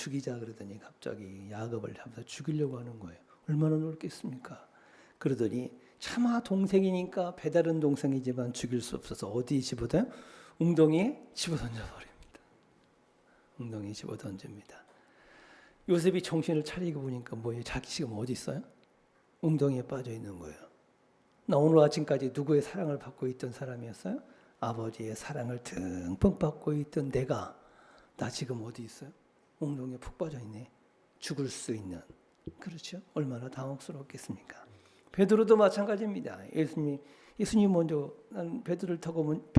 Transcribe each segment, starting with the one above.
죽이자 그러더니 갑자기 야곱을 잡아서 죽이려고 하는 거예요. 얼마나 놀겠습니까? 그러더니 차마 동생이니까 배다른 동생이지만 죽일 수 없어서 어디에 집어넣어요? 웅덩이에 집어던져버립니다. 웅덩이에 집어던집니다. 요셉이 정신을 차리고 보니까 뭐예요? 자기 지금 어디 있어요? 웅덩이에 빠져 있는 거예요. 나 오늘 아침까지 누구의 사랑을 받고 있던 사람이었어요? 아버지의 사랑을 듬뿍 받고 있던 내가 나 지금 어디 있어요? 웅덩이에 푹 빠져 있네. 죽을 수 있는. 그렇죠? 얼마나 당혹스럽겠습니까? 베드로도 마찬가지입니다. 예수님 먼저 배들을 타고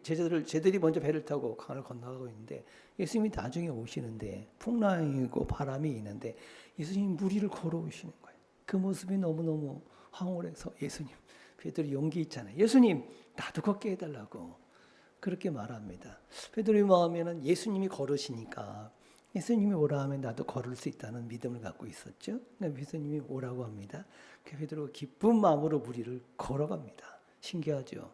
제자들이 먼저 배를 타고 강을 건너가고 있는데 예수님이 나중에 오시는데 풍랑이고 바람이 있는데 예수님이 물 위를 걸어오시는 거예요. 그 모습이 너무너무 황홀해서 예수님, 베드로 용기 있잖아요. 예수님, 나도 걷게 해달라고 그렇게 말합니다. 베드로의 마음에는 예수님이 걸으시니까 예수님이 오라 하면 나도 걸을 수 있다는 믿음을 갖고 있었죠. 그러니까 예수님이 오라고 합니다. 그 베드로가 기쁜 마음으로 물 위를 걸어갑니다. 신기하죠.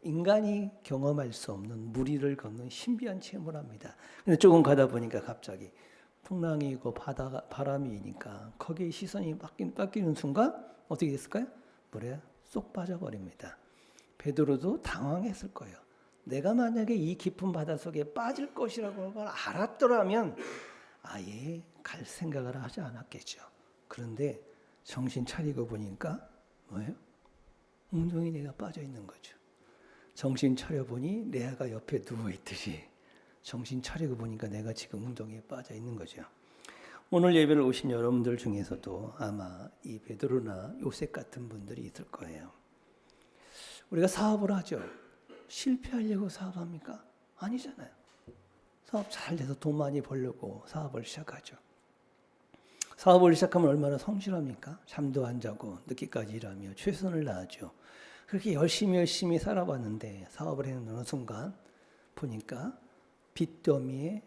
인간이 경험할 수 없는 물 위를 걷는 신비한 체험을 합니다. 근데 조금 가다 보니까 갑자기 풍랑이고 바람이니까 거기에 시선이 바뀌는 순간 어떻게 됐을까요? 물에 쏙 빠져버립니다. 베드로도 당황했을 거예요. 내가 만약에 이 깊은 바다 속에 빠질 것이라고 알았더라면 아예 갈 생각을 하지 않았겠죠. 그런데 정신 차리고 보니까 뭐예요? 웅덩이에 내가 빠져 있는 거죠. 정신 차려보니 레아가 옆에 누워있듯이 정신 차리고 보니까 내가 지금 웅덩이에 빠져 있는 거죠. 오늘 예배를 오신 여러분들 중에서도 아마 이 베드로나 요셉 같은 분들이 있을 거예요. 우리가 사업을 하죠. 실패하려고 사업합니까? 아니잖아요. 사업 잘 돼서 돈 많이 벌려고 사업을 시작하죠. 사업을 시작하면 얼마나 성실합니까? 잠도 안 자고 늦게까지 일하며 최선을 다하죠. 그렇게 열심히 살아봤는데 사업을 하는 어느 순간 보니까 빚더미에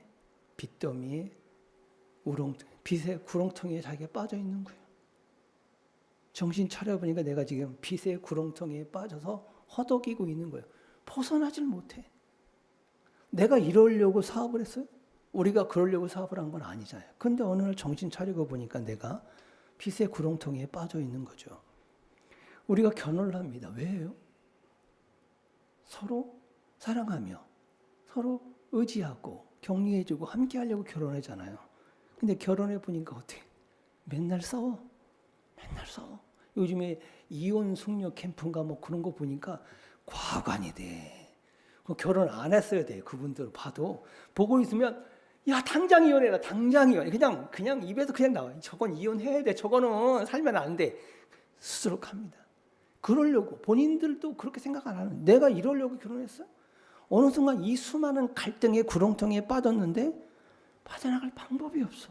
빚의 구렁텅이에 자기가 빠져 있는 거예요. 정신 차려보니까 내가 지금 빚의 구렁텅이에 빠져서 허덕이고 있는 거예요. 벗어나질 못해. 내가 이러려고 사업을 했어요? 우리가 그러려고 사업을 한 건 아니잖아요. 근데 어느 날 정신 차리고 보니까 내가 빚의 구렁텅이에 빠져 있는 거죠. 우리가 결혼을 합니다. 왜요? 서로 사랑하며 서로 의지하고 격려해주고 함께 하려고 결혼하잖아요. 근데 결혼해 보니까 어떻게? 맨날 싸워. 요즘에 이혼 숙녀 캠프인가 뭐 그런 거 보니까 과관이 돼. 결혼 안 했어야 돼. 그분들 봐도 보고 있으면 야 당장 이혼해라. 당장 이혼. 그냥 입에서 그냥 나와. 저건 이혼해야 돼. 저거는 살면 안 돼. 수두룩합니다. 그러려고 본인들도 그렇게 생각 안 하는. 내가 이러려고 결혼했어? 어느 순간 이 수많은 갈등의 구렁텅이에 빠졌는데 빠져나갈 방법이 없어.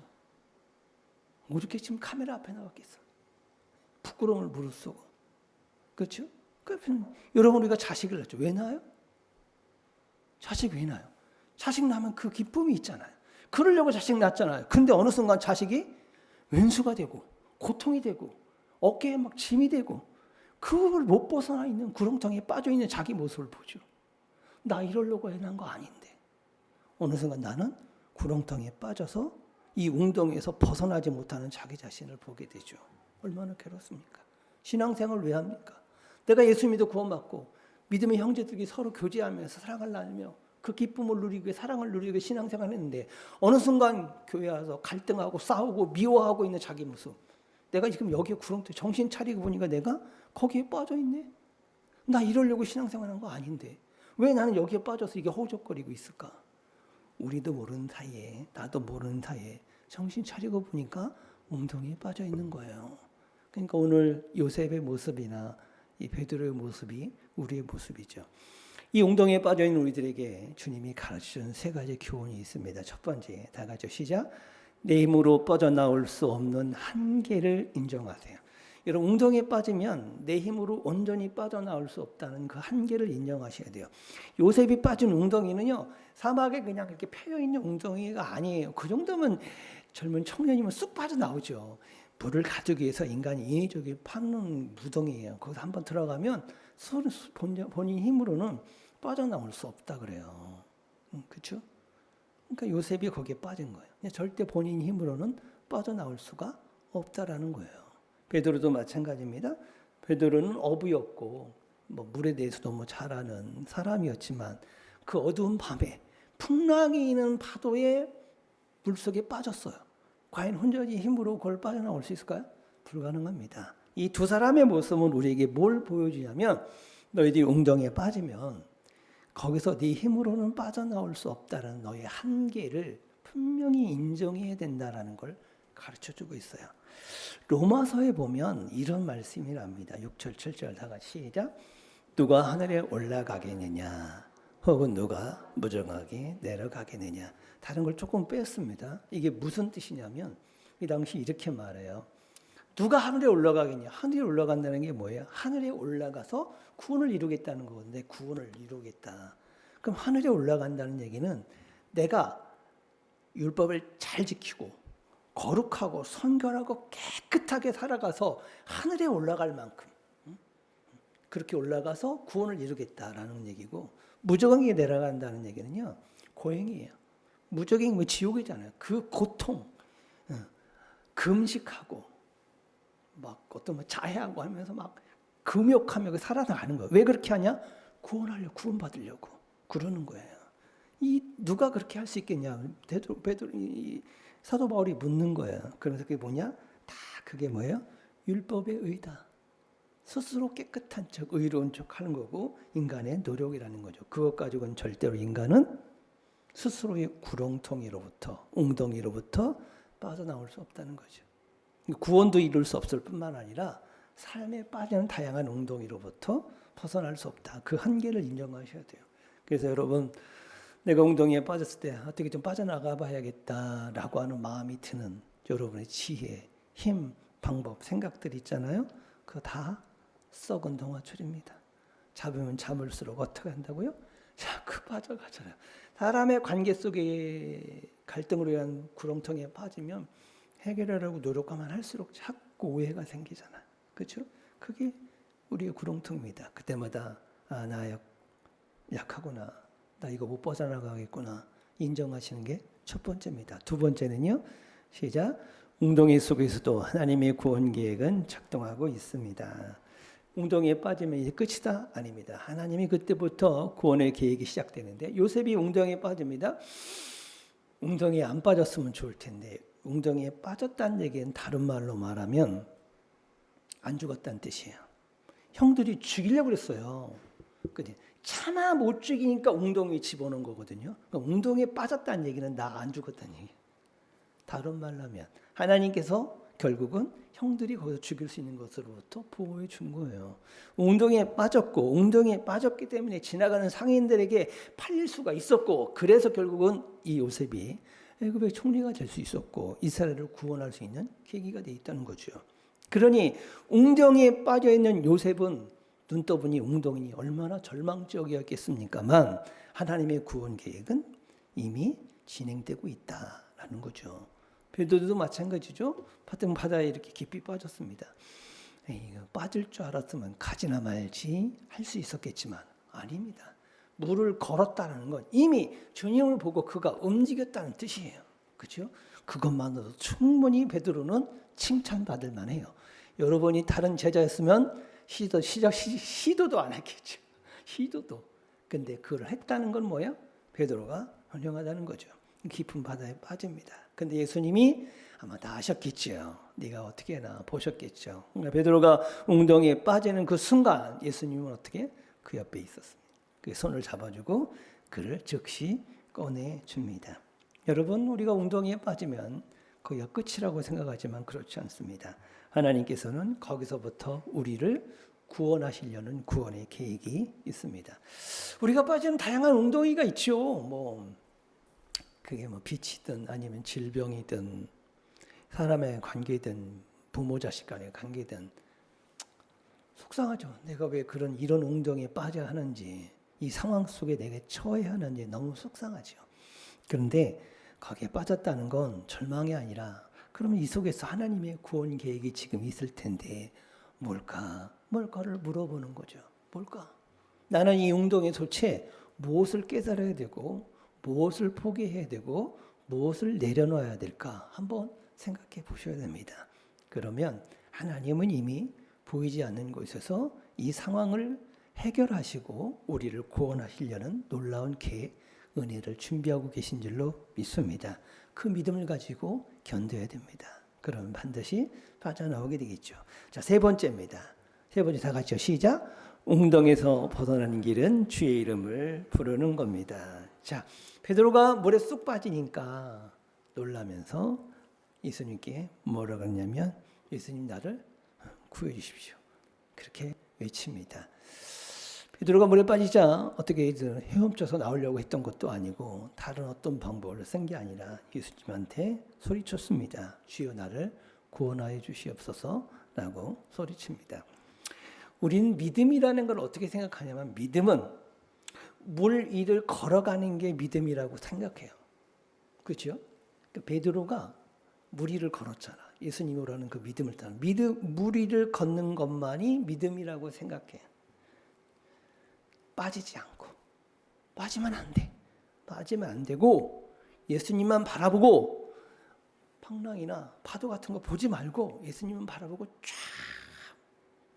어떻게 지금 카메라 앞에 나왔겠어? 부끄러움을 무릅쓰고. 그렇죠? 여러분 우리가 자식을 낳죠. 왜 낳아요? 자식 왜 낳아요? 자식 낳으면 그 기쁨이 있잖아요. 그러려고 자식 낳잖아요. 근데 어느 순간 자식이 왼수가 되고 고통이 되고 어깨에 막 짐이 되고 그걸 못 벗어나 있는 구렁텅이에 빠져 있는 자기 모습을 보죠. 나 이러려고 해난 거 아닌데 어느 순간 나는 구렁텅이에 빠져서 이 웅덩이에서 벗어나지 못하는 자기 자신을 보게 되죠. 얼마나 괴롭습니까? 신앙생활을 왜 합니까? 내가 예수 믿어 구원받고 믿음의 형제들이 서로 교제하면서 사랑을 나누며 그 기쁨을 누리고 사랑을 누리고 신앙생활을 했는데 어느 순간 교회 와서 갈등하고 싸우고 미워하고 있는 자기 모습. 내가 지금 여기에 구렁텅이 정신 차리고 보니까 내가 거기에 빠져 있네. 나 이러려고 신앙생활한 거 아닌데 왜 나는 여기에 빠져서 이게 허우적거리고 있을까? 우리도 모르는 사이에 나도 모르는 사이에 정신 차리고 보니까 웅덩이에 빠져 있는 거예요. 그러니까 오늘 요셉의 모습이나 이 베드로의 모습이 우리의 모습이죠. 이 웅덩이에 빠져 있는 우리들에게 주님이 가르치는 세 가지 교훈이 있습니다. 첫 번째, 다 같이 시작. 내 힘으로 빠져나올 수 없는 한계를 인정하세요. 여러분 웅덩이에 빠지면 내 힘으로 온전히 빠져나올 수 없다는 그 한계를 인정하셔야 돼요. 요셉이 빠진 웅덩이는요. 사막에 그냥 이렇게 패여있는 웅덩이가 아니에요. 그 정도면 젊은 청년이면 쑥 빠져나오죠. 물을 가두기 위해서 인간이 인위적으로 파는 무덩이에요. 거기서 한번 들어가면 본인 힘으로는 빠져나올 수 없다 그래요. 그렇죠? 그러니까 요셉이 거기에 빠진 거예요. 절대 본인 힘으로는 빠져나올 수가 없다라는 거예요. 베드로도 마찬가지입니다. 베드로는 어부였고 물에 대해서도 잘 아는 사람이었지만 그 어두운 밤에 풍랑이 있는 파도에 물속에 빠졌어요. 과연 혼자의 힘으로 그걸 빠져나올 수 있을까요? 불가능합니다. 이 두 사람의 모습은 우리에게 뭘 보여주냐면 너희들이 웅덩이에 빠지면 거기서 네 힘으로는 빠져나올 수 없다는 너의 한계를 분명히 인정해야 된다는 걸 가르쳐주고 있어요. 로마서에 보면 이런 말씀이 납니다. 6절 7절 다 같이 시작. 누가 하늘에 올라가겠느냐 혹은 누가 무정하게 내려가겠느냐. 다른 걸 조금 뺐습니다. 이게 무슨 뜻이냐면 이 당시 이렇게 말해요. 누가 하늘에 올라가겠냐. 하늘에 올라간다는 게 뭐예요? 하늘에 올라가서 구원을 이루겠다는 거거든요. 구원을 이루겠다. 그럼 하늘에 올라간다는 얘기는 내가 율법을 잘 지키고 거룩하고 선결하고 깨끗하게 살아가서 하늘에 올라갈 만큼 그렇게 올라가서 구원을 이루겠다라는 얘기고, 무적하게 내려간다는 얘기는요 고행이에요. 무적이 지옥이잖아요. 그 고통, 금식하고 어떤 자해하고 하면서 금욕하며 살아나가는 거예요. 왜 그렇게 하냐? 구원받으려고 그러는 거예요. 누가 그렇게 할 수 있겠냐? 사도 바울이 묻는 거예요. 그래서 그게 뭐냐? 그게 뭐예요? 율법의 의다. 스스로 깨끗한 척, 의로운 척 하는 거고 인간의 노력이라는 거죠. 그것 가지고는 절대로 인간은 스스로의 구렁텅이로부터, 웅덩이로부터 빠져나올 수 없다는 거죠. 구원도 이룰 수 없을 뿐만 아니라 삶에 빠지는 다양한 웅덩이로부터 벗어날 수 없다. 그 한계를 인정하셔야 돼요. 그래서 여러분, 내가 웅덩이에 빠졌을 때 어떻게 좀 빠져나가 봐야겠다라고 하는 마음이 드는 여러분의 지혜, 힘, 방법, 생각들이 있잖아요. 그거 다 썩은 동화줄입니다. 잡으면 잡을수록 어떻게 한다고요? 자꾸 빠져가잖아요. 사람의 관계 속에 갈등으로 인한 구렁텅이에 빠지면 해결하려고 노력하면 할수록 자꾸 오해가 생기잖아요. 그렇죠? 그게 우리의 구렁텅입니다. 그때마다 나 약하구나. 나 이거 못 빠져나가겠구나. 인정하시는 게 첫 번째입니다. 두 번째는요. 시작. 웅덩이 속에서도 하나님의 구원 계획은 작동하고 있습니다. 웅덩이에 빠지면 이제 끝이다? 아닙니다. 하나님이 그때부터 구원의 계획이 시작되는데 요셉이 웅덩이에 빠집니다. 웅덩이에 안 빠졌으면 좋을 텐데 웅덩이에 빠졌다는 얘기는 다른 말로 말하면 안 죽었다는 뜻이에요. 형들이 죽이려고 그랬어요. 차마 못 죽이니까 웅덩이에 집어넣은 거거든요. 그러니까 웅덩이에 빠졌다는 얘기는 나 안 죽었다는 얘기예요. 다른 말로 하면 하나님께서 결국은 형들이 거기서 죽일 수 있는 것으로부터 보호해 준 거예요. 웅덩이에 빠졌고 웅덩이에 빠졌기 때문에 지나가는 상인들에게 팔릴 수가 있었고, 그래서 결국은 이 요셉이 애굽의 총리가 될 수 있었고 이스라엘을 구원할 수 있는 계기가 돼 있다는 거죠. 그러니 웅덩이에 빠져 있는 요셉은 눈 떠보니 웅덩이 얼마나 절망적이었겠습니까만 하나님의 구원 계획은 이미 진행되고 있다라는 거죠. 베드로도 마찬가지죠. 바다에 이렇게 깊이 빠졌습니다. 빠질 줄 알았으면 가지나 말지 할 수 있었겠지만 아닙니다. 물을 걸었다는 건 이미 주님을 보고 그가 움직였다는 뜻이에요. 그렇죠? 그것만으로도 충분히 베드로는 칭찬받을 만해요. 여러분이 다른 제자였으면 시도도 안 했겠죠. 시도도. 근데 그걸 했다는 건 뭐예요? 베드로가 훌륭하다는 거죠. 깊은 바다에 빠집니다. 근데 예수님이 아마 다 아셨겠죠. 네가 어떻게 해나 보셨겠죠. 그러니까 베드로가 웅덩이에 빠지는 그 순간 예수님은 어떻게? 그 옆에 있었습니다. 그 손을 잡아주고 그를 즉시 꺼내줍니다. 여러분, 우리가 웅덩이에 빠지면 거기가 끝이라고 생각하지만 그렇지 않습니다. 하나님께서는 거기서부터 우리를 구원하시려는 구원의 계획이 있습니다. 우리가 빠지는 다양한 웅덩이가 있죠. 그게 빛이든 아니면 질병이든 사람의 관계든 부모 자식 간의 관계든 속상하죠. 내가 왜 이런 웅덩이에 빠져야 하는지, 이 상황 속에 내가 처해야 하는지 너무 속상하죠. 그런데 거기에 빠졌다는 건 절망이 아니라 그러면 이 속에서 하나님의 구원 계획이 지금 있을 텐데 뭘까를 물어보는 거죠. 뭘까? 나는 이 웅덩이에 도대체 무엇을 깨달아야 되고 무엇을 포기해야 되고 무엇을 내려놓아야 될까 한번 생각해 보셔야 됩니다. 그러면 하나님은 이미 보이지 않는 곳에서 이 상황을 해결하시고 우리를 구원하시려는 놀라운 계획, 은혜를 준비하고 계신 줄로 믿습니다. 그 믿음을 가지고 견뎌야 됩니다. 그러면 반드시 빠져나오게 되겠죠. 자, 세 번째입니다. 세 번째 다 같이요. 시작. 웅덩에서 벗어나는 길은 주의 이름을 부르는 겁니다. 자, 베드로가 물에 쑥 빠지니까 놀라면서 예수님께 뭐라고 하냐면 예수님 나를 구해 주십시오. 그렇게 외칩니다. 베드로가 물에 빠지자 어떻게 헤엄쳐서 나오려고 했던 것도 아니고 다른 어떤 방법을 쓴 게 아니라 예수님한테 소리쳤습니다. 주여 나를 구원하여 주시옵소서 라고 소리칩니다. 우리는 믿음이라는 걸 어떻게 생각하냐면 믿음은 물 위를 걸어가는 게 믿음이라고 생각해요. 그렇죠? 베드로가 물 위를 걸었잖아. 예수님이 오라는 그 믿음을 따라 물 위를 걷는 것만이 믿음이라고 생각해. 빠지지 않고 빠지면 안 돼. 빠지면 안 되고 예수님만 바라보고 풍랑이나 파도 같은 거 보지 말고 예수님만 바라보고 쫙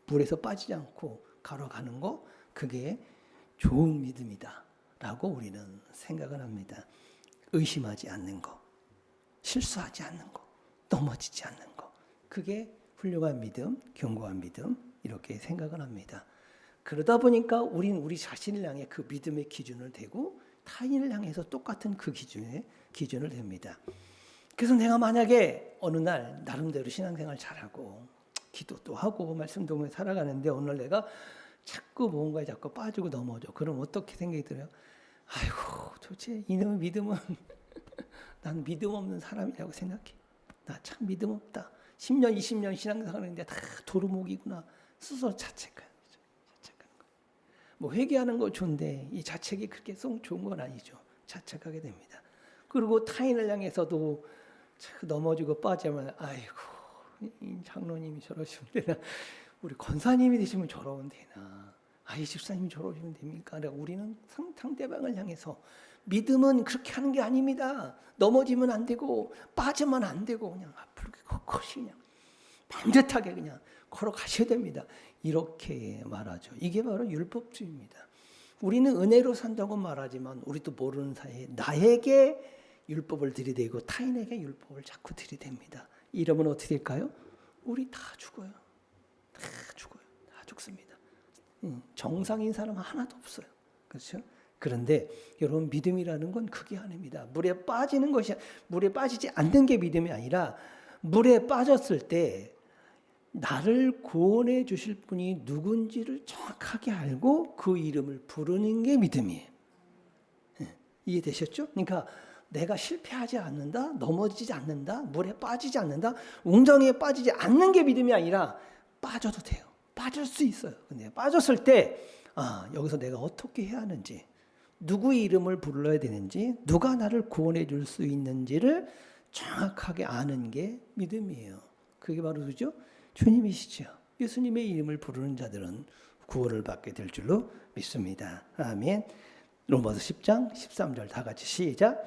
물에서 빠지지 않고 걸어가는 거 그게 좋은 믿음이다라고 우리는 생각을 합니다. 의심하지 않는 거, 실수하지 않는 거, 넘어지지 않는 거 그게 훌륭한 믿음, 견고한 믿음 이렇게 생각을 합니다. 그러다 보니까 우리는 우리 자신을 향해 그 믿음의 기준을 대고 타인을 향해서 똑같은 그 기준을 댑니다. 그래서 내가 만약에 어느 날 나름대로 신앙생활 잘하고 기도도 하고 말씀도 하며 살아가는데 오늘 내가 자꾸 뭔가에 자꾸 빠지고 넘어져. 그럼 어떻게 생각이 들어요? 아이고 도대체 이놈의 믿음은 난 믿음 없는 사람이라고 생각해. 나 참 믿음 없다. 10년 20년 신앙생활하는데 다 도루묵이구나. 스스로 자책하는 거예요. 뭐 회개하는 거 좋은데 이 자책이 그렇게 썩 좋은 건 아니죠. 자책하게 됩니다. 그리고 타인을 향해서도 넘어지고 빠지면 아이고 이 장로님이 저러시면 되나, 우리 권사님이 되시면 저러면 되나, 이 집사님이 저러시면 됩니까? 우리는 상대방을 향해서 믿음은 그렇게 하는 게 아닙니다. 넘어지면 안 되고 빠지면 안 되고 그냥 앞으로 컷컷이 그냥 반듯하게 그냥 걸어가셔야 됩니다. 이렇게 말하죠. 이게 바로 율법주의입니다. 우리는 은혜로 산다고 말하지만 우리도 모르는 사이에 나에게 율법을 들이대고 타인에게 율법을 자꾸 들이댑니다. 이러면 어떻게 될까요? 우리 다 죽어요. 다 죽어요. 다 죽습니다. 정상인 사람 하나도 없어요. 그렇죠? 그런데 여러분 믿음이라는 건 그게 아닙니다. 물에 빠지는 것이, 물에 빠지지 않는 게 믿음이 아니라 물에 빠졌을 때 나를 구원해 주실 분이 누군지를 정확하게 알고 그 이름을 부르는 게 믿음이에요. 이해되셨죠? 그러니까 내가 실패하지 않는다, 넘어지지 않는다, 물에 빠지지 않는다, 웅덩이에 빠지지 않는 게 믿음이 아니라 빠져도 돼요. 빠질 수 있어요. 근데 빠졌을 때 여기서 내가 어떻게 해야 하는지, 누구의 이름을 불러야 되는지, 누가 나를 구원해 줄 수 있는지를 정확하게 아는 게 믿음이에요. 그게 바로 그죠? 주님이시죠. 예수님의 이름을 부르는 자들은 구원을 받게 될 줄로 믿습니다. 아멘. 로마서 10장 13절 다 같이 시작.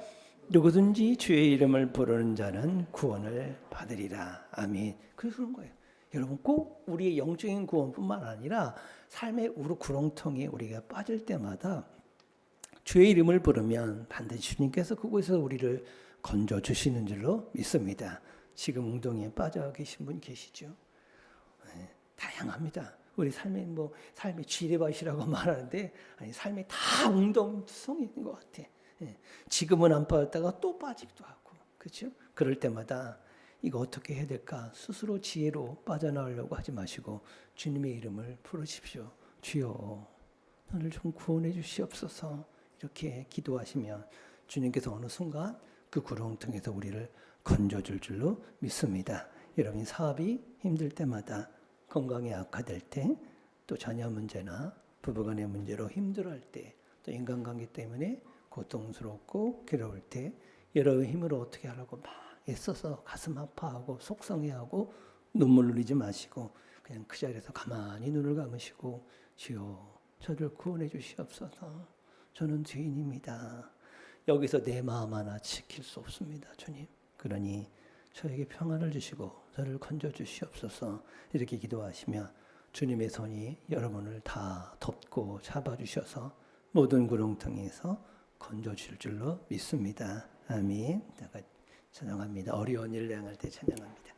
누구든지 주의 이름을 부르는 자는 구원을 받으리라. 아멘. 그래서 그런 거예요. 여러분 꼭 우리의 영적인 구원뿐만 아니라 삶의 구렁텅이에 우리가 빠질 때마다 주의 이름을 부르면 반드시 주님께서 그곳에서 우리를 건져 주시는 줄로 믿습니다. 지금 웅덩이에 빠져 계신 분 계시죠? 다양합니다. 우리 삶의 삶의 지뢰밭이라고 말하는데 삶에 다 웅덩이성이 있는 것 같아. 지금은 안 빠졌다가 또 빠지기도 하고, 그렇죠? 그럴 때마다 이거 어떻게 해야 될까? 스스로 지혜로 빠져나오려고 하지 마시고 주님의 이름을 부르십시오. 주여, 너를 좀 구원해 주시옵소서. 이렇게 기도하시면 주님께서 어느 순간 그 구렁텅에서 우리를 건져줄 줄로 믿습니다. 여러분 사업이 힘들 때마다, 건강이 악화될 때, 또 자녀 문제나 부부간의 문제로 힘들어할 때, 또 인간관계 때문에 고통스럽고 괴로울 때 여러분 힘으로 어떻게 하라고 막 애써서 가슴 아파하고 속상해하고 눈물 흘리지 마시고 그냥 그 자리에서 가만히 눈을 감으시고 주여 저를 구원해 주시옵소서. 저는 죄인입니다. 여기서 내 마음 하나 지킬 수 없습니다, 주님. 그러니 저에게 평안을 주시고 저를 건져 주시옵소서. 이렇게 기도하시며 주님의 손이 여러분을 다 덮고 잡아주셔서 모든 구렁텅이에서 건져 주실 줄로 믿습니다. 아멘. 찬양합니다. 어려운 일 행할 때 찬양합니다.